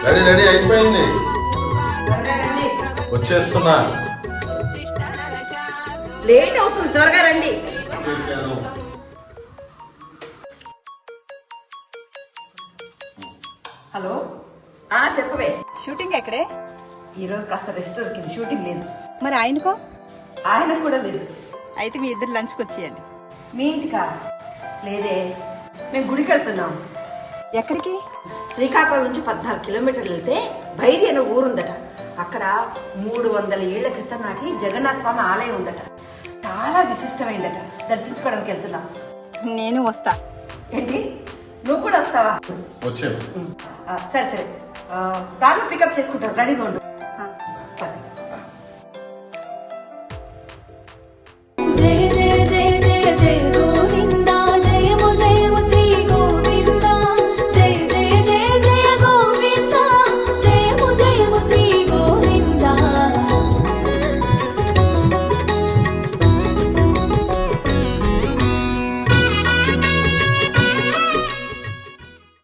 Ready ready అయిపోయింది, వచ్చేస్తున్నా. Late అవుతుంది, త్వరగా రండి. వచ్చేసాను. హలో, చెప్పవే. షూటింగ్ ఎక్కడే? ఈరోజు కాస్త రెస్ట్ దొరికింది, షూటింగ్ లేదు. మరి ఆయనకో? ఆయనకు కూడా లేదు. అయితే మీ ఇద్దరు లంచ్కి వచ్చేయండి. మీ ఇంటికా? లేదే, మేము గుడికి వెళ్తున్నాం. ఎక్కడికి? శ్రీకాకుళం నుంచి 14 కిలోమీటర్లు వెళ్తే భైరి అనే ఊరుందట. అక్కడ 300 ఏళ్ల క్రితం నాటి జగన్నాథ స్వామి ఆలయం ఉందట. చాలా విశిష్టమైందట. దర్శించుకోవడానికి వెళ్తున్నాం. నేను వస్తా. ఏంటి, నువ్వు కూడా వస్తావా? వచ్చాను. సరే సరే, దాన్ని పికప్ చేసుకుంటాం, రెడీగా ఉండు.